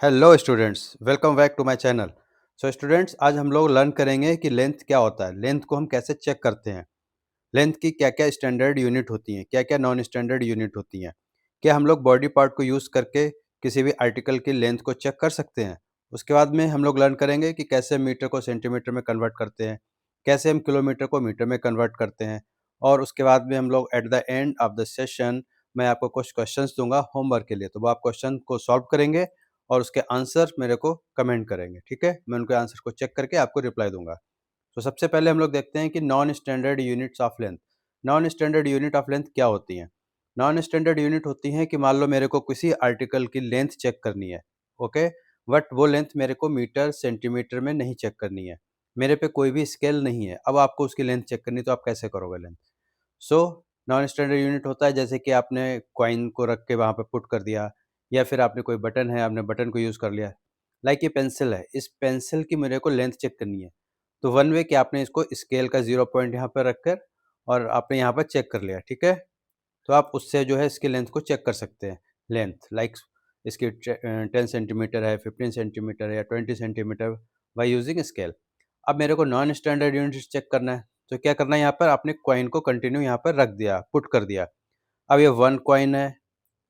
Hello students, welcome back to my channel. So students, आज हम लोग लर्न करेंगे कि लेंथ क्या होता है, लेंथ को हम कैसे चेक करते हैं, लेंथ की क्या क्या स्टैंडर्ड यूनिट होती हैं, क्या क्या नॉन स्टैंडर्ड यूनिट होती हैं, क्या हम लोग बॉडी पार्ट को यूज़ करके किसी भी आर्टिकल की लेंथ को चेक कर सकते हैं। उसके बाद में हम लोग लर्न करेंगे कि कैसे मीटर को सेंटीमीटर में कन्वर्ट करते हैं, कैसे हम किलोमीटर को मीटर में कन्वर्ट करते हैं। और उसके बाद में हम लोग at the end of the session मैं आपको कुछ क्वेश्चंस दूंगा होमवर्क के लिए, तो वो आप क्वेश्चन को सॉल्व करेंगे और उसके आंसर मेरे को कमेंट करेंगे। ठीक है, मैं उनके आंसर को चेक करके आपको रिप्लाई दूंगा। तो सबसे पहले हम लोग देखते हैं कि non standard units of length. Non standard unit of length क्या होती हैं? नॉन स्टैंडर्ड यूनिट होती हैं कि मान लो मेरे को किसी आर्टिकल की लेंथ चेक करनी है, ओके, बट वो लेंथ मेरे को मीटर सेंटीमीटर में नहीं चेक करनी है, मेरे पे कोई भी स्केल नहीं है। अब आपको उसकी लेंथ चेक करनी, तो आप कैसे करोगे length? So non standard unit होता है जैसे कि आपने कॉइन को रख के वहाँ पे पुट कर दिया, या फिर आपने कोई बटन है, आपने बटन को यूज़ कर लिया। लाइक ये पेंसिल है, इस पेंसिल की मेरे को लेंथ चेक करनी है, तो वन वे कि आपने इसको स्केल का 0 पॉइंट यहाँ पर रखकर और आपने यहाँ पर चेक कर लिया, ठीक है? तो आप उससे जो है इसकी लेंथ को चेक कर सकते हैं। लेंथ लाइक इसकी 10 सेंटीमीटर है, 15 सेंटीमीटर है या 20 सेंटीमीटर बाय यूजिंग स्केल। अब मेरे को नॉन स्टैंडर्ड यूनिट चेक करना है, तो क्या करना है, यहाँ पर आपने कॉइन को कंटिन्यू यहाँ पर रख दिया, पुट कर दिया। अब ये 1 कॉइन है,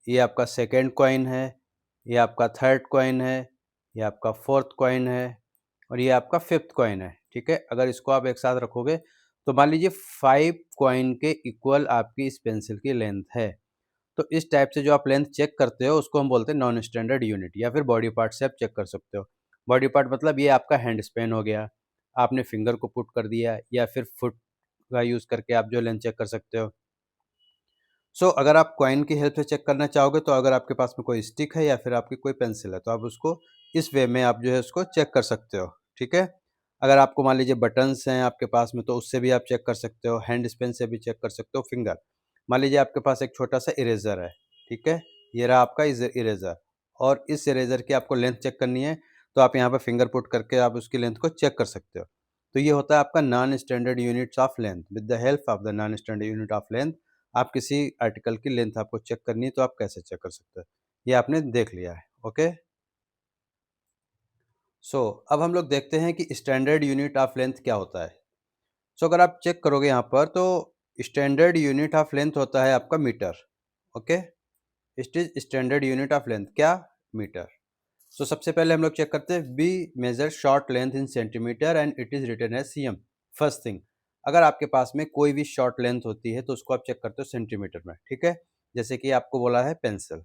ये आपका सेकंड कॉइन है, ये आपका थर्ड कॉइन है, ये आपका फोर्थ कॉइन है और ये आपका फिफ्थ कॉइन है। ठीक है, अगर इसको आप एक साथ रखोगे तो मान लीजिए 5 कॉइन के इक्वल आपकी इस पेंसिल की लेंथ है। तो इस टाइप से जो आप लेंथ चेक करते हो उसको हम बोलते हैं नॉन स्टैंडर्ड यूनिट, या फिर बॉडी पार्ट से आप चेक कर सकते हो। बॉडी पार्ट मतलब ये आपका हैंड स्पेन हो गया, आपने फिंगर को पुट कर दिया, या फिर फुट का यूज़ करके आप जो लेंथ चेक कर सकते हो। अगर आप कॉइन की हेल्प से चेक करना चाहोगे, तो अगर आपके पास में कोई स्टिक है या फिर आपकी कोई पेंसिल है, तो आप उसको इस वे में आप जो है उसको चेक कर सकते हो। ठीक है, अगर आपको मान लीजिए बटन्स हैं आपके पास में, तो उससे भी आप चेक कर सकते हो, हैंड स्पेन से भी चेक कर सकते हो, फिंगर। मान लीजिए आपके पास एक छोटा सा इरेजर है, ठीक है, ये रहा आपका इरेजर, और इस इरेजर की आपको लेंथ चेक करनी है, तो आप यहाँ पर फिंगर पुट करके आप उसकी लेंथ को चेक कर सकते हो। तो ये होता है आपका non standard units of length. With the help of the non standard unit of length आप किसी आर्टिकल की लेंथ आपको चेक करनी है, तो आप कैसे चेक कर सकते हो, ये आपने देख लिया है। ओके, अब हम लोग देखते हैं कि स्टैंडर्ड यूनिट ऑफ लेंथ क्या होता है। अगर आप चेक करोगे यहाँ पर, तो स्टैंडर्ड यूनिट ऑफ लेंथ होता है आपका metre. Okay, it is standard unit of length क्या? मीटर। सबसे पहले हम लोग चेक करते हैं, be measure short length in centimetre and it is written as cm. First thing, अगर आपके पास में कोई भी शॉर्ट लेंथ होती है तो उसको आप चेक करते हो सेंटीमीटर में। ठीक है, जैसे कि आपको बोला है पेंसिल,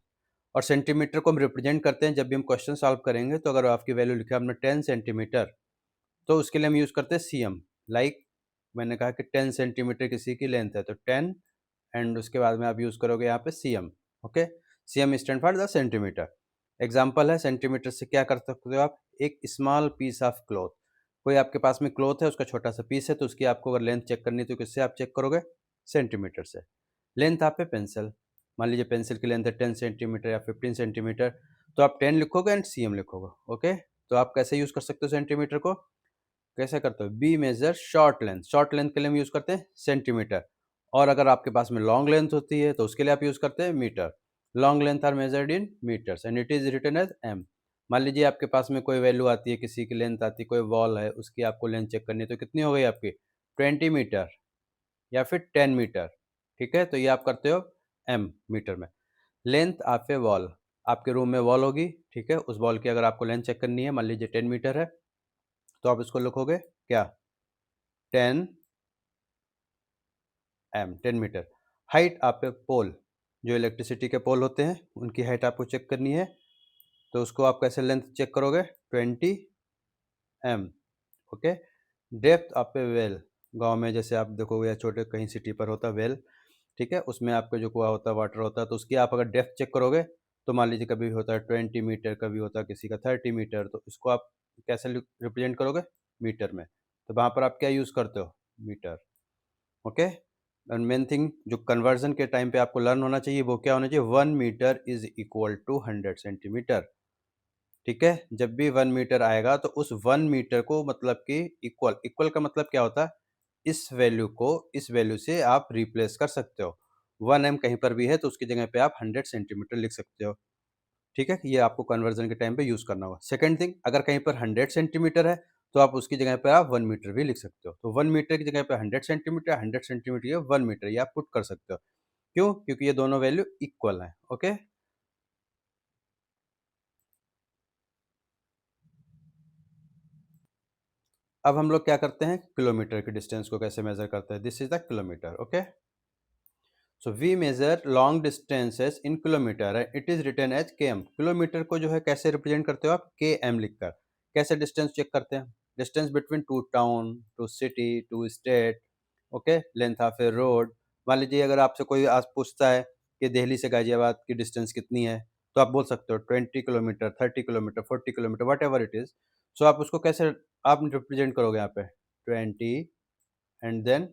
और सेंटीमीटर को हम रिप्रेजेंट करते हैं जब भी हम क्वेश्चन सॉल्व करेंगे। तो अगर आपकी वैल्यू लिखा है हमने 10 सेंटीमीटर, तो उसके लिए हम यूज़ करते हैं सीएम। लाइक मैंने कहा कि 10 सेंटीमीटर किसी की लेंथ है, तो 10 एंड उसके बाद में आप यूज़ करोगे यहाँ पे CM. Okay, CM stand for the centimetre. Example है, सेंटीमीटर से क्या कर सकते हो आप, एक स्मॉल पीस ऑफ क्लॉथ, कोई आपके पास में क्लॉथ है, उसका छोटा सा पीस है, तो उसकी आपको अगर लेंथ चेक करनी है तो किससे आप चेक करोगे? सेंटीमीटर से। लेंथ आप है पेंसिल, मान लीजिए पेंसिल की लेंथ है 10 सेंटीमीटर या 15 सेंटीमीटर, तो आप 10 लिखोगे एंड सीएम लिखोगे। ओके, तो आप कैसे यूज़ कर सकते हो सेंटीमीटर को? कैसे करते हो? Be measure short length, short length के लिए हम यूज़ करते हैं सेंटीमीटर, और अगर आपके पास में लॉन्ग लेंथ होती है तो उसके लिए आप यूज़ करते हैं metre. Long length are measured in metres and it is written as m. मान लीजिए आपके पास में कोई वैल्यू आती है, किसी की लेंथ आती है, कोई वॉल है, उसकी आपको लेंथ चेक करनी है, तो कितनी हो गई आपकी? 20 मीटर या फिर 10 मीटर। ठीक है, तो ये आप करते हो एम मीटर में। लेंथ ऑफ ए वॉल, आपके रूम में वॉल होगी, ठीक है, उस वॉल की अगर आपको लेंथ चेक करनी है, मान लीजिए 10 मीटर है, तो आप इसको लिखोगे क्या? 10 एम, 10 मीटर। हाइट ऑफ ए पोल, जो इलेक्ट्रिसिटी के पोल होते हैं उनकी हाइट आपको चेक करनी है, तो उसको आप कैसे लेंथ चेक करोगे? 20 m. Okay, depth of a well, गांव में जैसे आप देखोगे या छोटे कहीं सिटी पर होता है वेल, ठीक है, उसमें आपका जो कुआं होता है, वाटर होता है, तो उसकी आप अगर डेप्थ चेक करोगे, तो मान लीजिए कभी होता है 20 मीटर, कभी होता है किसी का 30 मीटर, तो इसको आप कैसे रिप्रेजेंट करोगे? मीटर में। तो वहाँ पर आप क्या यूज़ करते हो? Metre. Okay, and main thing जो कन्वर्जन के टाइम पे आपको लर्न होना चाहिए, वो क्या होना चाहिए? 1 metre is equal to 100 centimetre. ठीक है, जब भी 1 मीटर आएगा तो उस 1 मीटर को मतलब कि इक्वल, इक्वल का मतलब क्या होता है? इस वैल्यू को इस वैल्यू से आप रिप्लेस कर सकते हो। 1 एम कहीं पर भी है तो उसकी जगह पे आप 100 सेंटीमीटर लिख सकते हो। ठीक है? ये आपको कन्वर्जन के टाइम पे यूज़ करना होगा। सेकंड थिंग, अगर कहीं पर 100 सेंटीमीटर है, तो आप उसकी जगह पे आप 1 मीटर भी लिख सकते हो। तो 1 मीटर की जगह पे 100 सेंटीमीटर या 1 मीटर ये आप पुट कर सकते हो। क्यों? क्योंकि ये दोनों वैल्यू इक्वल हैं, ओके? अब हम लोग क्या करते हैं, किलोमीटर के डिस्टेंस को कैसे मेज़र करते हैं। This is the kilometre, okay? So we measure long distances in kilometre and it is written as km। Kilometre को जो है कैसे रिप्रेजेंट करते हो आप, km लिखकर। कैसे डिस्टेंस चेक करते हैं, distance between two town, two city, two state, okay, length of a road. मान लीजिए अगर आपसे कोई आज पूछता है कि दिल्ली से गाजियाबाद की डिस्टेंस कितनी है, तो आप बोल सकते हो 20 kilometre, 30 kilometre, 40 kilometre, whatever it is. So आप उसको कैसे आप रिप्रेजेंट करोगे यहाँ पे, 20 एंड देन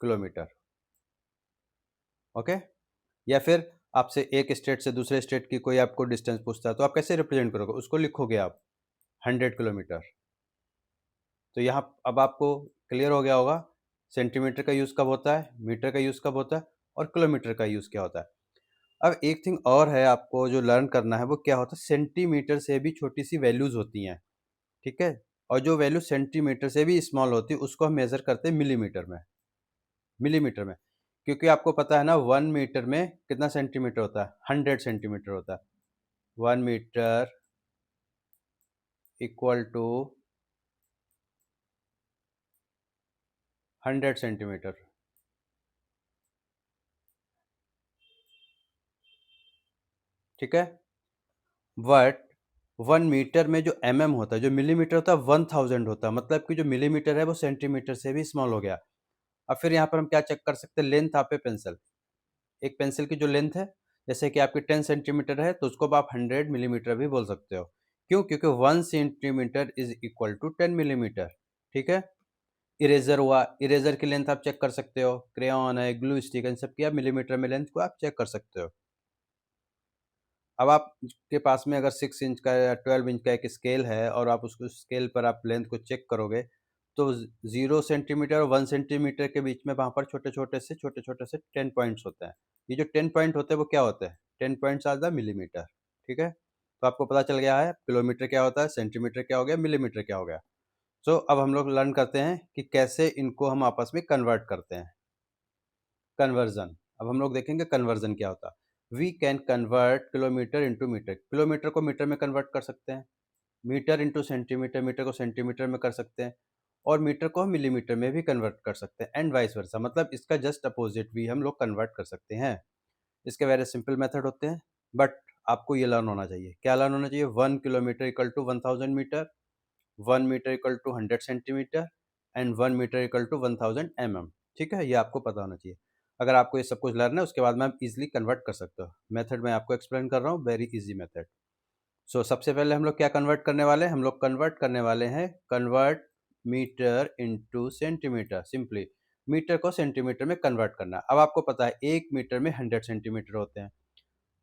किलोमीटर, ओके। या फिर आपसे एक स्टेट से दूसरे स्टेट की कोई आपको डिस्टेंस पूछता है, तो आप कैसे रिप्रेजेंट करोगे, उसको लिखोगे आप 100 किलोमीटर। तो यहाँ अब आपको क्लियर हो गया होगा सेंटीमीटर का यूज़ कब होता है, मीटर का यूज़ कब होता है, और किलोमीटर का यूज़ क्या होता है। अब एक थिंग और है आपको जो लर्न करना है, वो क्या होता है, सेंटीमीटर से भी छोटी सी वैल्यूज़ होती हैं, ठीक है। और जो वैल्यू सेंटीमीटर से भी स्मॉल होती है उसको हम मेज़र करते हैं मिलीमीटर में, मिलीमीटर में। क्योंकि आपको पता है ना 1 मीटर में कितना सेंटीमीटर होता है, 100 सेंटीमीटर होता है। 1 मीटर इक्वल टू 100 सेंटीमीटर, ठीक है। बट 1 मीटर में जो होता है, जो मिलीमीटर होता है 1000 होता है, मतलब कि जो मिलीमीटर है वो सेंटीमीटर से भी स्मॉल हो गया। अब फिर यहाँ पर हम क्या चेक कर सकते हैं, लेंथ ऑफ ए पेंसिल। एक पेंसिल की जो लेंथ है, जैसे कि आपकी 10 सेंटीमीटर है, तो उसको आप 100 मिलीमीटर भी बोल सकते हो। क्यों? क्योंकि 1 centimetre is equal to 10 millimetre, ठीक है। इरेजर हुआ, इरेजर की लेंथ आप चेक कर सकते हो, क्रेयॉन है, ग्लू स्टिक, इन सब की आप मिलीमीटर में लेंथ को आप चेक कर सकते हो। अब आपके पास में अगर 6 इंच का या 12 इंच का एक स्केल है और आप उसको स्केल पर आप लेंथ को चेक करोगे, तो 0 सेंटीमीटर और 1 सेंटीमीटर के बीच में वहाँ पर छोटे-छोटे से 10 पॉइंट्स होते हैं। ये जो 10 पॉइंट होते हैं वो क्या होते हैं? 10 पॉइंट्स आर द मिलीमीटर, ठीक है? तो आपको पता चल गया है किलोमीटर क्या होता है, सेंटीमीटर क्या हो गया, मिलीमीटर क्या हो गया। सो अब हम लोग लर्न करते हैं कि कैसे इनको हम आपस में कन्वर्ट करते हैं। कन्वर्जन, अब हम लोग देखेंगे कन्वर्जन क्या होता है। We can convert kilometre into metre, kilometre को मीटर में कन्वर्ट कर सकते हैं, मीटर इंटू सेंटीमीटर, मीटर को सेंटीमीटर में कर सकते हैं, और मीटर को हम मिलीमीटर में भी कन्वर्ट कर सकते हैं, एंड वाइस वर्सा। मतलब इसका जस्ट अपोजिट भी हम लोग कन्वर्ट कर सकते हैं। इसके वेरी सिंपल मेथड होते हैं, बट आपको ये लर्न होना चाहिए। क्या लर्न होना चाहिए, 1 kilometre equal to 1000 metre, 1 metre equal to 100 centimetre, and 1 metre equal to 1000 mm। ठीक है, ये आपको पता होना चाहिए। अगर आपको ये सब कुछ लर्न है, उसके बाद में आप इजीली कन्वर्ट कर सकते हो। मेथड मैं आपको एक्सप्लेन कर रहा हूँ, वेरी इजी मेथड। सो सबसे पहले हम लोग क्या कन्वर्ट करने वाले हैं, हम लोग कन्वर्ट करने वाले हैं, convert metre into centimetre. Simply metre को सेंटीमीटर में कन्वर्ट करना। अब आपको पता है 1 मीटर में 100 सेंटीमीटर होते हैं।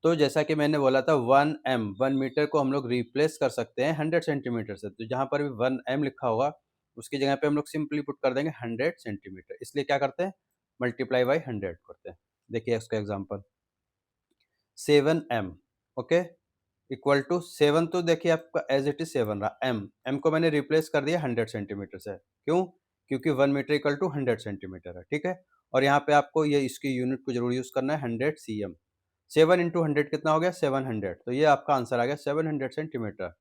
तो जैसा कि मैंने बोला था 1 m, 1 मीटर को हम लोग रिप्लेस कर सकते हैं 100 सेंटीमीटर से। तो जहाँ पर भी 1 m लिखा होगा उसकी जगह पे हम लोग सिंपली पुट कर देंगे 100 सेंटीमीटर। इसलिए क्या करते हैं, मल्टीप्लाई बाई 100 करते हैं। देखिए इसका example, 7 m, okay, equal to 7, तो देखिए आपका एज इट इज 7 रहा। एम को मैंने रिप्लेस कर दिया 100 सेंटीमीटर से। क्यों? क्योंकि 1 मीटर इक्वल टू 100 सेंटीमीटर है, ठीक है। और यहाँ पे आपको ये इसकी यूनिट को जरूर यूज करना है, 100 cm। 7 इंटू 100 कितना हो गया, 700। तो ये आपका आंसर आ गया 700 सेंटीमीटर,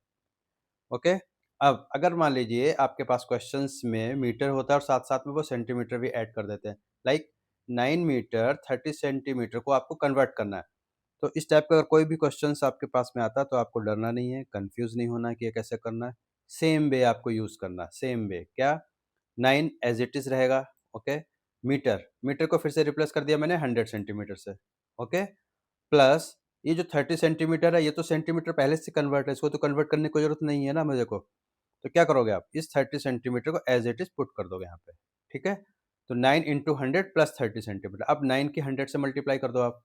ओके। अब अगर मान लीजिए आपके पास क्वेश्चंस में मीटर होता है और साथ साथ में वो सेंटीमीटर भी ऐड कर देते हैं, लाइक 9 मीटर 30 सेंटीमीटर को आपको कन्वर्ट करना है। तो इस टाइप का अगर कोई भी क्वेश्चंस आपके पास में आता है, तो आपको डरना नहीं है, कंफ्यूज नहीं होना है कि ये कैसे करना है। सेम वे आपको यूज करना है, सेम वे क्या, 9 एज इट इज रहेगा, ओके। मीटर, मीटर को फिर से रिप्लेस कर दिया मैंने 100 सेंटीमीटर से, ओके। प्लस ये जो 30 सेंटीमीटर है, ये तो सेंटीमीटर पहले से कन्वर्ट है, इसको तो कन्वर्ट करने की जरूरत नहीं है ना मुझे को। तो क्या करोगे आप, इस 30 सेंटीमीटर को एज इट इज पुट कर दोगे यहाँ पे, ठीक है। तो 9 इंटू 100 प्लस 30 सेंटीमीटर, अब 9 की 100 से मल्टीप्लाई कर दो आप,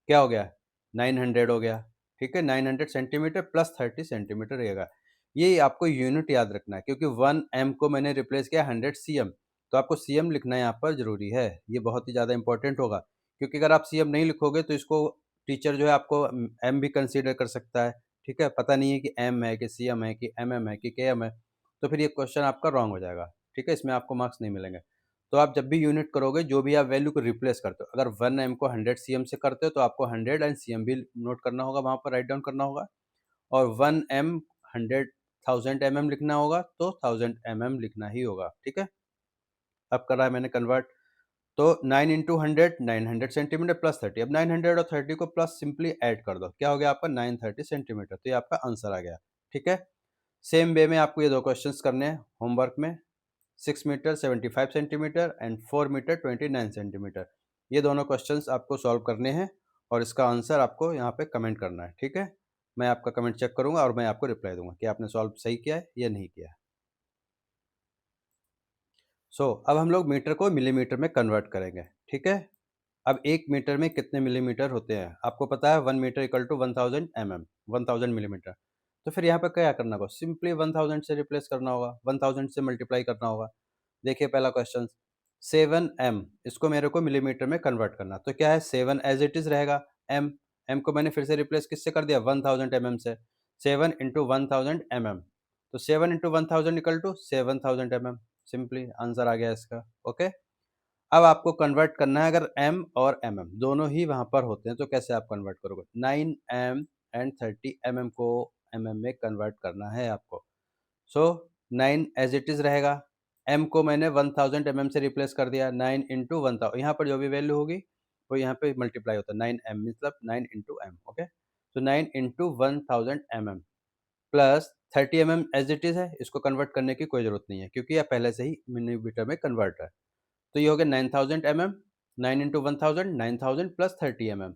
क्या हो गया, 900 हो गया, ठीक है। 900 सेंटीमीटर प्लस 30 सेंटीमीटर रहेगा। ये आपको यूनिट याद रखना है, क्योंकि 1 m को मैंने रिप्लेस किया 100 cm, तो आपको cm लिखना यहाँ पर जरूरी है। ये बहुत ही ज़्यादा इंपॉर्टेंट होगा, क्योंकि अगर आप cm नहीं लिखोगे तो इसको टीचर जो है आपको m भी कंसीडर कर सकता है, ठीक है? पता नहीं है कि एम है कि सीएम है कि एमएम है कि केएम है, तो फिर ये क्वेश्चन आपका रॉन्ग हो जाएगा, ठीक है? इसमें आपको मार्क्स नहीं मिलेंगे। तो आप जब भी यूनिट करोगे, जो भी आप वैल्यू को रिप्लेस करते हो, अगर 1 एम को 100 सीएम से करते हो, तो आपको 100 एंड सीएम भी नोट करना होगा, वहाँ पर राइट डाउन करना होगा। और 1 एम 100,000 एमएम लिखना होगा, तो 1000 एमएम लिखना ही होगा, ठीक है? अब करा है मैंने कन्वर्ट, तो 9 इंटू 100 900 सेंटीमीटर प्लस 30। अब 900 और 30 को प्लस सिंपली ऐड कर दो, क्या हो गया आपका 930 सेंटीमीटर, तो ये आपका आंसर आ गया, ठीक है? सेम वे में आपको ये दो क्वेश्चंस करने हैं होमवर्क में। 6 metre 75 centimetre and 4 metre 29 centimetre, ये दोनों क्वेश्चंस आपको सॉल्व करने हैं और इसका आंसर आपको यहाँ पे कमेंट करना है, ठीक है? मैं आपका कमेंट चेक करूंगा और मैं आपको रिप्लाई दूंगा कि आपने सॉल्व सही किया है या नहीं किया है। अब हम लोग मीटर को मिलीमीटर में कन्वर्ट करेंगे, ठीक है? अब 1 मीटर में कितने मिलीमीटर होते हैं? आपको पता है 1 metre equal to 1000 mm, 1000 millimetre. तो फिर यहाँ पे क्या करना होगा? सिंपली 1000 से रिप्लेस करना होगा, 1000 से मल्टीप्लाई करना होगा। देखिए पहला क्वेश्चन, 7 एम, इसको मेरे को मिलीमीटर में कन्वर्ट करना। तो क्या है, 7 एज इट इज़ रहेगा, एम, एम को मैंने फिर से रिप्लेस किससे कर दिया? 1000 एमएम से। 7 इंटू 1000 एमएम, तो 7 into 1000 equal to 7000 mm. Simply answer आ गया इसका, ओके? अब आपको कन्वर्ट करना है, अगर एम और एमएम दोनों ही वहाँ पर होते हैं, तो कैसे आप कन्वर्ट करोगे? 9 एम एंड 30 एमएम को एमएम में कन्वर्ट करना है आपको। सो 9 एज इट इज़ रहेगा, एम को मैंने 1000 एमएम से रिप्लेस कर दिया, 9 इंटू 1000, यहाँ पर जो भी वैल्यू होगी वो यहाँ पे मल्टीप्लाई होता है, 9 एम मतलब 9 इंटू एम, ओके? तो 9 into 1000 mm plus 30 mm as it is है, इसको कन्वर्ट करने की कोई ज़रूरत नहीं है क्योंकि यह पहले से ही मिलीमीटर में कन्वर्ट है। तो ये हो गया 9000 MM, 9 into 1000 9000 plus 30 MM,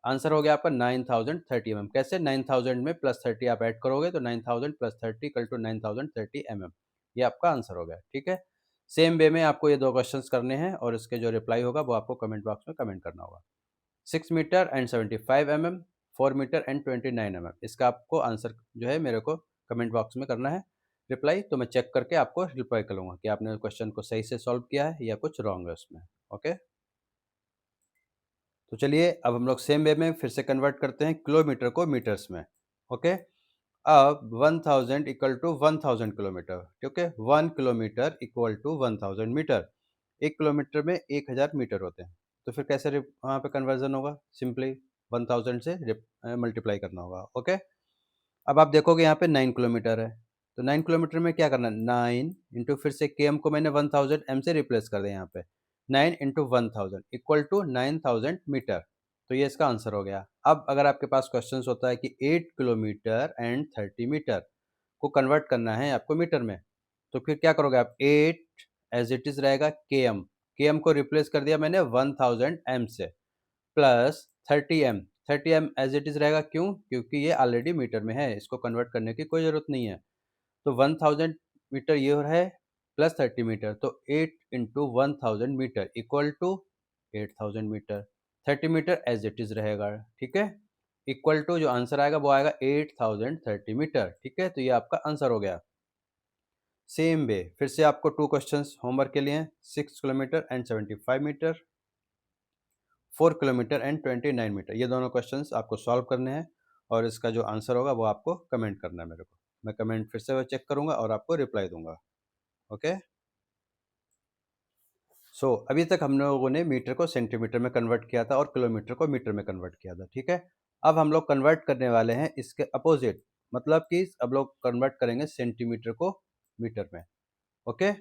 answer हो गया आपका 9030 एमएम। कैसे? 9000 में प्लस 30 आप ऐड करोगे तो 9000 प्लस 30 इक्वल टू 9030 एमएम, ये आपका आंसर हो गया, ठीक है? सेम वे में आपको ये दो क्वेश्चंस करने हैं और इसके जो रिप्लाई होगा वो आपको कमेंट बॉक्स में कमेंट करना होगा। 6 metre and 75 mm, 4 metre and 29 mm, इसका आपको आंसर जो है मेरे को कमेंट बॉक्स में करना है रिप्लाई, तो मैं चेक करके आपको रिप्लाई करूँगा कि आपने क्वेश्चन को सही से सॉल्व किया है या कुछ रॉन्ग है उसमें, ओके? तो चलिए अब हम लोग सेम वे में फिर से कन्वर्ट करते हैं किलोमीटर को मीटर्स में, ओके? अब 1000 इक्वल टू 1000 किलोमीटर, ठीक है? 1 kilometre equal to 1000 metre, 1 kilometre में 1000 मीटर होते हैं। तो फिर कैसे वहाँ पे कन्वर्जन होगा? सिंपली 1000 से मल्टीप्लाई करना होगा, ओके? अब आप देखोगे यहाँ पे 9 किलोमीटर है, तो 9 किलोमीटर में क्या करना है? 9 इंटू फिर से केएम को मैंने 1000 एम से रिप्लेस कर दिया यहाँ पे, 9 इंटू 1000 इक्वल टू 9000 मीटर, तो ये इसका आंसर हो गया। अब अगर आपके पास क्वेश्चन होता है कि 8 किलोमीटर एंड 30 मीटर को कन्वर्ट करना है आपको मीटर में, तो फिर क्या करोगे आप? 8 एज इट इज रहेगा केएम, केएम को रिप्लेस कर दिया मैंने 1000 एम से, plus 30 m, 30 m as it is रहेगा, क्यों? क्योंकि ये ऑलरेडी मीटर में है, इसको कन्वर्ट करने की कोई ज़रूरत नहीं है। तो 1000 मीटर ये है प्लस 30 मीटर, तो 8 into 1000 metre equal to 8000 metre, 30 metre as it is रहेगा, ठीक है? इक्वल टू जो आंसर आएगा वो आएगा 8030 मीटर, ठीक है? तो ये आपका आंसर हो गया। सेम वे फिर से आपको टू क्वेश्चंस होमवर्क के लिए हैं, 6 kilometre and 75 metre, 4 kilometre and 29 metre, ये दोनों क्वेश्चंस आपको सॉल्व करने हैं और इसका जो आंसर होगा वो आपको कमेंट करना है मेरे को। मैं कमेंट फिर से चेक करूँगा और आपको रिप्लाई दूँगा, ओके? अभी तक हम लोगों ने मीटर को सेंटीमीटर में कन्वर्ट किया था और किलोमीटर को मीटर में कन्वर्ट किया था, ठीक है? अब हम लोग कन्वर्ट करने वाले हैं इसके अपोजिट, मतलब कि अब लोग कन्वर्ट करेंगे सेंटीमीटर को मीटर में, okay?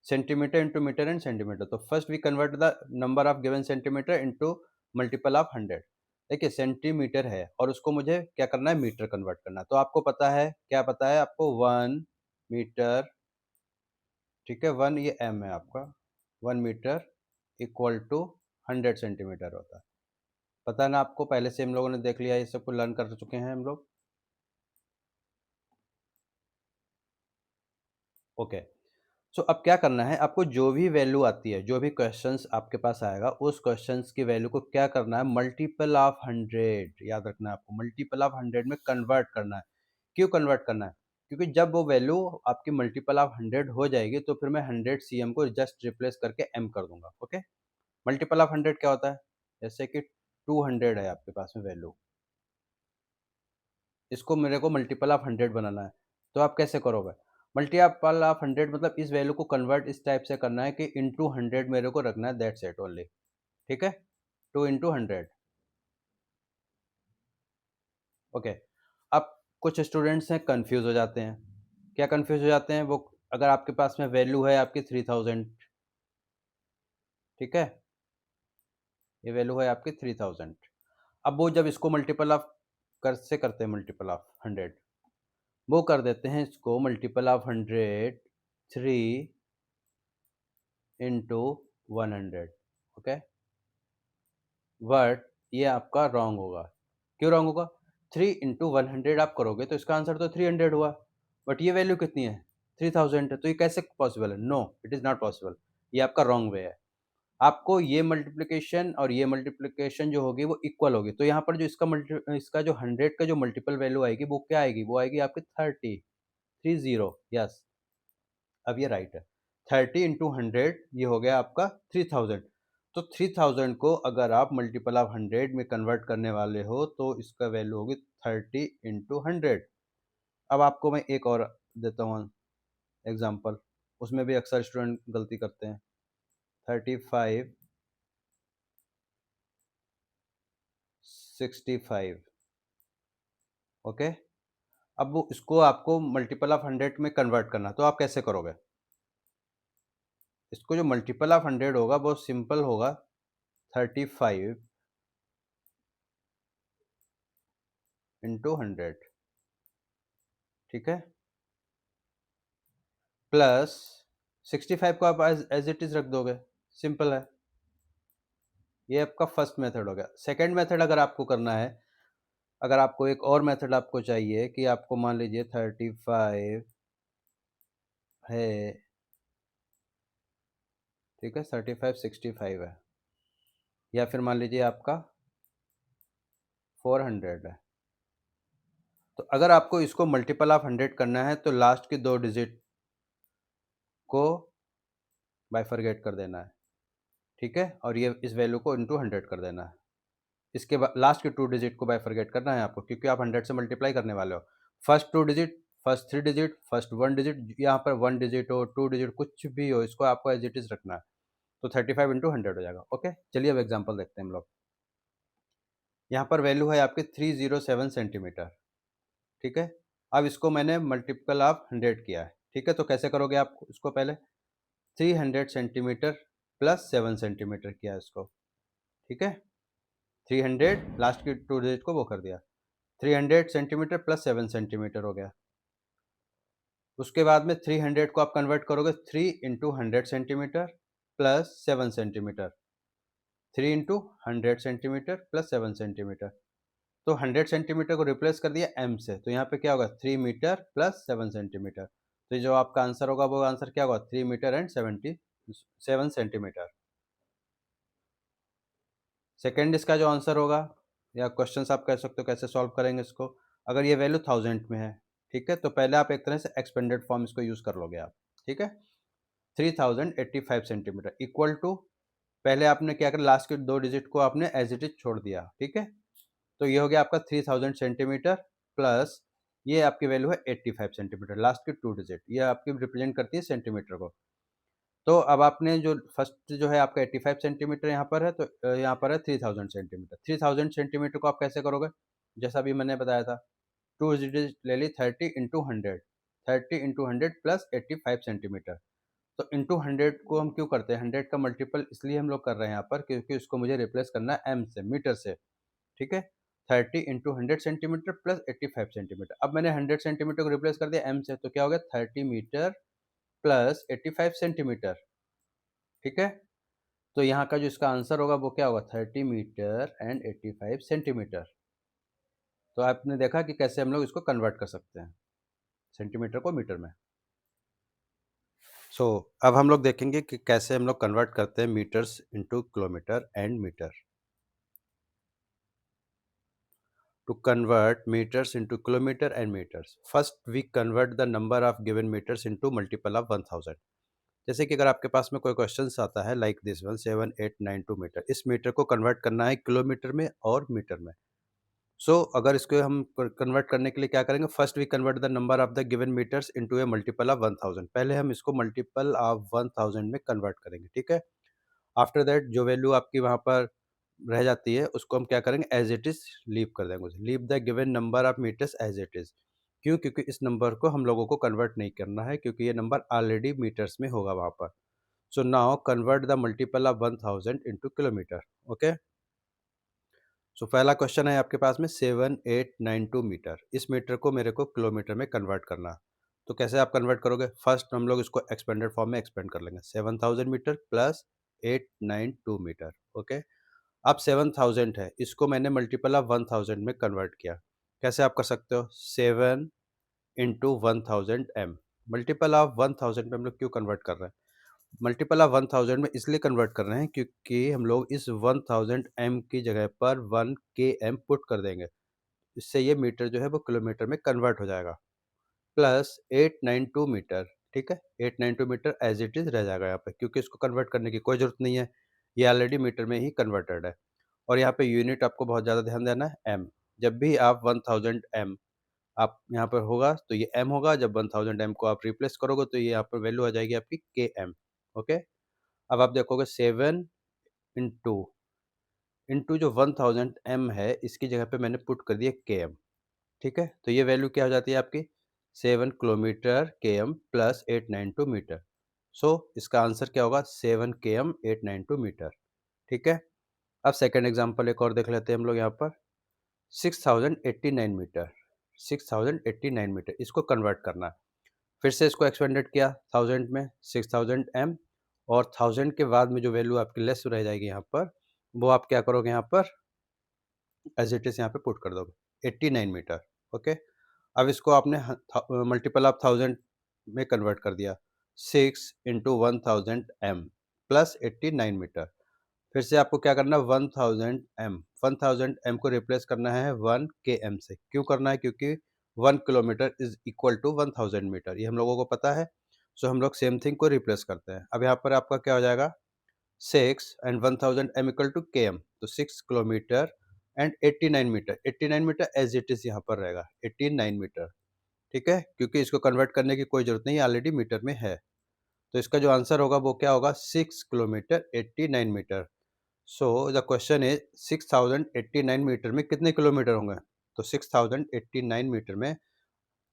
Centimetre into metre and centimetre, तो first we convert the number of given centimetre into multiple of 100। देखिए सेंटीमीटर है और उसको मुझे क्या करना है? मीटर कन्वर्ट करना है। तो आपको पता है, क्या पता है आपको? 1 मीटर, ठीक है? 1 ये एम है आपका, 1 मीटर इक्वल टू 100 सेंटीमीटर होता है। पता है ना आपको? पहले से हम लोगों ने देख लिया, ये सब कुछ लर्न कर चुके हैं हम लोग, ओके? अब क्या करना है आपको? जो भी वैल्यू आती है, जो भी क्वेश्चंस आपके पास आएगा, उस क्वेश्चंस की वैल्यू को क्या करना है? मल्टीपल ऑफ 100, याद रखना है आपको, मल्टीपल ऑफ 100 में कन्वर्ट करना है। क्यों कन्वर्ट करना है? क्योंकि जब वो वैल्यू आपकी मल्टीपल ऑफ 100 हो जाएगी तो फिर मैं 100 सीएम को जस्ट रिप्लेस करके एम कर दूंगा, ओके? मल्टीपल ऑफ 100 क्या होता है? जैसे कि 200 है आपके पास में वैल्यू, इसको मेरे को मल्टीपल ऑफ 100 बनाना है, तो आप कैसे करोगे? मल्टीपल ऑफ 100 मतलब इस वैल्यू को कन्वर्ट इस टाइप से करना है कि इंटू 100 मेरे को रखना है, दैट्स इट ओनली। ठीक है, 2 इंटू 100। ओके। अब कुछ स्टूडेंट्स हैं कंफ्यूज हो जाते हैं। क्या कंफ्यूज हो जाते हैं वो? अगर आपके पास में वैल्यू है आपकी 3000, ठीक है, ये वैल्यू है आपकी 3000। अब वो जब इसको मल्टीपल ऑफ करते हैं, मल्टीपल ऑफ 100, वो कर देते हैं इसको multiple of 100 3 into 100। Okay, but ये आपका रॉन्ग होगा। क्यों रॉन्ग होगा? 3 इंटू 100 आप करोगे तो इसका आंसर तो 300 हुआ, बट ये वैल्यू कितनी है? 3000 है, तो ये कैसे पॉसिबल है? No, it is not possible. ये आपका रॉन्ग वे है। आपको ये मल्टीप्लिकेशन और ये मल्टीप्लिकेशन जो होगी वो इक्वल होगी, तो यहाँ पर जो इसका जो 100 का जो मल्टीपल वैल्यू आएगी वो क्या आएगी? वो आएगी आपकी 30। यस, अब ये राइट है। 30 इंटू 100 ये हो गया आपका 3000। तो 3000 को अगर आप मल्टीपल ऑफ 100 में कन्वर्ट करने वाले हो तो इसका वैल्यू होगी 30 इंटू 100। अब आपको मैं एक और देता हूँ एग्जांपल, उसमें भी अक्सर स्टूडेंट गलती करते हैं। 35 65। ओके, अब वो इसको आपको मल्टीपल ऑफ 100 में कन्वर्ट करना, तो आप कैसे करोगे? इसको जो मल्टीपल ऑफ 100 होगा वो सिंपल होगा, 35 इंटू 100, ठीक है, प्लस 65 को आप एज इट इज रख दोगे। सिंपल है। ये आपका फर्स्ट मेथड हो गया। सेकंड मेथड अगर आपको करना है, अगर आपको एक और मेथड आपको चाहिए कि आपको मान लीजिए 35 है, ठीक है, 35 65 है, या फिर मान लीजिए आपका 400 है, तो अगर आपको इसको मल्टीपल ऑफ 100 करना है तो लास्ट के दो डिजिट को बाइफरगेट कर देना है, ठीक है, और ये इस वैल्यू को इंटू 100 कर देना है। इसके बाद लास्ट के टू डिजिट को बाइफरगेट करना है आपको, क्योंकि आप 100 से मल्टीप्लाई करने वाले हो। First two digit, first three digit, first one digit, यहाँ पर वन डिजिट हो, टू डिजिट, कुछ भी हो, इसको आपको एज इट इज रखना है। तो 35 इंटू 100 हो जाएगा। ओके, चलिए अब एग्जाम्पल देखते हैं हम लोग। यहाँ पर वैल्यू है आपके 307 सेंटीमीटर, ठीक है। अब इसको मैंने मल्टीपल ऑफ 100 किया है, ठीक है, तो कैसे करोगे आप इसको? पहले 300 सेंटीमीटर प्लस 7 सेंटीमीटर किया इसको, ठीक है। 300 लास्ट की टू डिजिट को वो कर दिया, 300 सेंटीमीटर प्लस 7 सेंटीमीटर हो गया। उसके बाद में 300 को आप कन्वर्ट करोगे 3 into 100 centimetre plus 7 centimetre, 3 into 100 centimetre plus 7 centimetre. तो 100 सेंटीमीटर को रिप्लेस कर दिया m से, तो यहाँ पे क्या होगा? 3 मीटर प्लस 7 सेंटीमीटर। तो जो आपका आंसर होगा वो आंसर क्या होगा? 3 मीटर एंड 7 सेंटीमीटर। सेकेंड इसका जो आंसर होगा, या क्वेश्चंस आप कह सकते हो कैसे सॉल्व करेंगे इसको, अगर ये वैल्यू 1000 में है, ठीक है, तो पहले आप एक तरह से एक्सपेंडेड फॉर्म इसको यूज़ कर लोगे आप, ठीक है। 3085 सेंटीमीटर इक्वल टू, पहले आपने क्या करा, लास्ट के दो डिजिट को आपने एज इट इज छोड़ दिया, ठीक है, तो ये हो गया आपका 3000 सेंटीमीटर प्लस ये आपकी वैल्यू है 85 सेंटीमीटर, लास्ट की टू डिजिट ये आपकी रिप्रेजेंट करती है सेंटीमीटर को। तो अब आपने जो फर्स्ट जो है आपका 85 सेंटीमीटर यहाँ पर है, तो यहाँ पर है 3000 सेंटीमीटर। 3000 सेंटीमीटर को आप कैसे करोगे? जैसा भी मैंने बताया था, टू डिजिट ले ली, 30 इंटू 100, 30 इंटू 100 प्लस 85 सेंटीमीटर। तो इंटू 100 को हम क्यों करते हैं? 100 का मल्टीपल इसलिए हम लोग कर रहे हैं यहाँ पर क्योंकि उसको मुझे रिप्लेस करना है एम से, मीटर से, ठीक है। 30 इंटू 100 सेंटीमीटर प्लस 85 सेंटीमीटर। अब मैंने 100 सेंटीमीटर को रिप्लेस कर दिया एम से, तो क्या हो गया? 30 मीटर प्लस 85 सेंटीमीटर, ठीक है। तो यहाँ का जो इसका आंसर होगा वो क्या होगा? 30 मीटर एंड 85 सेंटीमीटर। तो आपने देखा कि कैसे हम लोग इसको कन्वर्ट कर सकते हैं सेंटीमीटर को मीटर में। अब हम लोग देखेंगे कि कैसे हम लोग कन्वर्ट करते हैं metres into kilometre and metre. To convert meters into kilometer and meters, first we convert the number of given meters into multiple of 1000। जैसे कि अगर आपके पास में कोई क्वेश्चन आता है लाइक दिस वन 7892 मीटर, इस मीटर को कन्वर्ट करना है किलोमीटर में और मीटर में। अगर इसको हम कन्वर्ट करने के लिए क्या करेंगे, first we convert the number of the given metres into a multiple of 1000। पहले हम इसको मल्टीपल ऑफ 1000 में कन्वर्ट करेंगे, ठीक है। आफ्टर दैट जो वैल्यू आपकी वहाँ पर रह जाती है उसको हम क्या करेंगे, एज इट इज लीव कर देंगे उसे। Leave the given number of metres as it is. क्यों? क्योंकि इस नंबर को हम लोगों को कन्वर्ट नहीं करना है, क्योंकि ये नंबर ऑलरेडी मीटर्स में होगा वहाँ पर। So now convert the multiple of 1000 into kilometre. Okay, so पहला क्वेश्चन है आपके पास में 7892 मीटर। इस मीटर को मेरे को किलोमीटर में कन्वर्ट करना है। तो कैसे आप कन्वर्ट करोगे? फर्स्ट हम लोग इसको एक्सपेंडेड फॉर्म में एक्सपेंड कर लेंगे। 7000 मीटर प्लस 892 मीटर। ओके, अब 7000 है, इसको मैंने मल्टीपल ऑफ 1000 में कन्वर्ट किया। कैसे आप कर सकते हो? 7 इंटू 1000 एम। मल्टीपल ऑफ 1000 में हम लोग क्यों कन्वर्ट कर रहे हैं? मल्टीपल ऑफ 1000 में इसलिए कन्वर्ट कर रहे हैं क्योंकि हम लोग इस 1000 एम की जगह पर 1 के एम पुट कर देंगे। इससे ये मीटर जो है वो किलोमीटर में कन्वर्ट हो जाएगा। प्लस 892 मीटर, ठीक है। 892 मीटर एज इट इज रह जाएगा यहाँ पे, क्योंकि इसको कन्वर्ट करने की कोई जरूरत नहीं है, ये ऑलरेडी मीटर में ही कन्वर्टेड है। और यहाँ पे यूनिट आपको बहुत ज़्यादा ध्यान देना है, एम। जब भी आप 1000 एम आप यहाँ पर होगा तो ये एम होगा, जब 1000 एम को आप रिप्लेस करोगे तो ये यहाँ पर वैल्यू आ जाएगी आपकी के एम। ओके, अब आप देखोगे 7 इंटू इंटू जो 1000 एम है इसकी जगह पे मैंने पुट कर दिया के एम, ठीक है। तो ये वैल्यू क्या हो जाती है आपकी? 7 किलोमीटर के एम प्लस 892 मीटर। सो इसका आंसर क्या होगा? 7 के एम 892 मीटर, ठीक है। अब सेकेंड एग्जाम्पल एक और देख लेते हैं हम लोग यहाँ पर। 6089 मीटर, 6089 मीटर, इसको कन्वर्ट करना है। फिर से इसको एक्सपेंडेड किया 1000 में, 6000 एम, और 1000 के बाद में जो वैल्यू आपकी लेस रह जाएगी यहाँ पर, वो आप क्या करोगे यहाँ पर, एज इट इज यहाँ पे पुट कर दोगे 89 मीटर। ओके, अब इसको आपने मल्टीपल ऑफ 1000 में कन्वर्ट कर दिया। 6 इंटू 1000 एम प्लस 89 मीटर। फिर से आपको क्या करना है, 1000 एम को रिप्लेस करना है 1 के एम से। क्यों करना है? क्योंकि 1 kilometre is equal to 1000 metre, ये हम लोगों को पता है। सो हम लोग सेम थिंग को रिप्लेस करते हैं। अब यहाँ पर आपका क्या हो जाएगा, 6 and 1000 m equal to km, तो 6 kilometre and 89 metre. 89 metre as it is यहाँ पर रहेगा 89 मीटर, ठीक है, क्योंकि इसको कन्वर्ट करने की कोई जरूरत नहीं, ऑलरेडी मीटर में है। तो इसका जो आंसर होगा वो क्या होगा, 6 kilometre 89 metre. So the question is 6089 metre में कितने किलोमीटर होंगे? तो 6089 मीटर में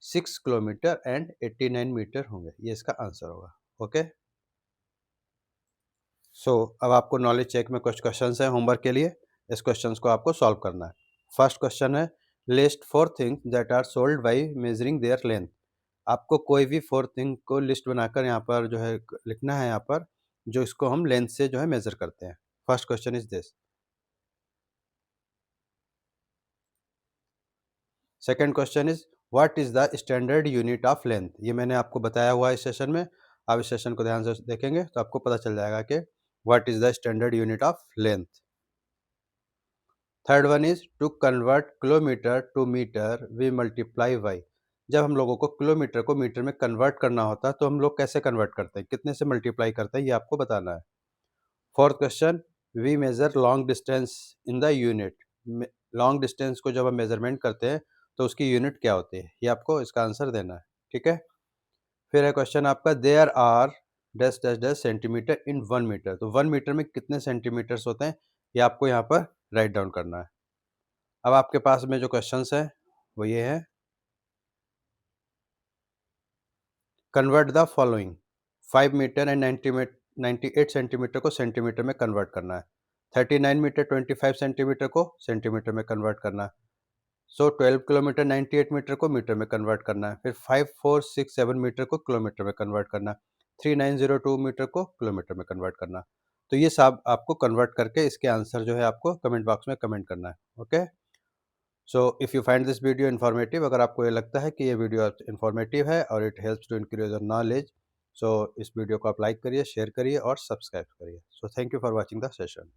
6 किलोमीटर एंड 89 मीटर होंगे, ये इसका आंसर होगा। ओके, अब आपको नॉलेज चेक में कुछ क्वेश्चंस हैं होमवर्क के लिए। इस क्वेश्चंस को आपको सॉल्व करना है। फर्स्ट क्वेश्चन है, list 4 things that are sold by measuring their length. आपको कोई भी 4 थिंग को लिस्ट बनाकर यहाँ पर जो है लिखना है, यहाँ पर जो इसको हम लेंथ से जो है मेजर करते हैं। First question is this. Second question is, what is the standard unit of length. ये मैंने आपको बताया हुआ है इस सेशन में। आप इस सेशन को ध्यान से देखेंगे तो आपको पता चल जाएगा कि what is the standard unit of length. Third one is, to convert kilometre to metre we multiply by. जब हम लोगों को किलोमीटर को मीटर में कन्वर्ट करना होता है तो हम लोग कैसे कन्वर्ट करते हैं, कितने से मल्टीप्लाई करते हैं, ये आपको बताना है। Fourth question, we measure long distance in the unit. Long distance को जब हम मेजरमेंट करते हैं तो उसकी यूनिट क्या होती है, ये आपको इसका आंसर देना है, ठीक है। फिर है क्वेश्चन आपका, there are dash dash dash centimetre in 1 metre. तो 1 मीटर में कितने सेंटीमीटर्स होते हैं, ये आपको यहाँ पर राइट डाउन करना है। अब आपके पास में जो क्वेश्चंस हैं वो ये है, convert the following. 5 metre and 98 centimetre को सेंटीमीटर में कन्वर्ट करना है। 39 मीटर 25 सेंटीमीटर को सेंटीमीटर में कन्वर्ट करना है। सो 12 किलोमीटर 98 मीटर को मीटर में कन्वर्ट करना है। फिर 5467 मीटर को किलोमीटर में कन्वर्ट करना है। 3902 मीटर को किलोमीटर में कन्वर्ट करना है। तो ये सब आपको कन्वर्ट करके इसके आंसर जो है आपको कमेंट बॉक्स में कमेंट करना है। Okay, so if you find this video informative, अगर आपको ये लगता है कि ये वीडियो इन्फॉर्मेटिव है और it helps to increase your knowledge, so इस वीडियो को आप लाइक करिए, शेयर करिए और सब्सक्राइब करिए। So thank you for watching the session.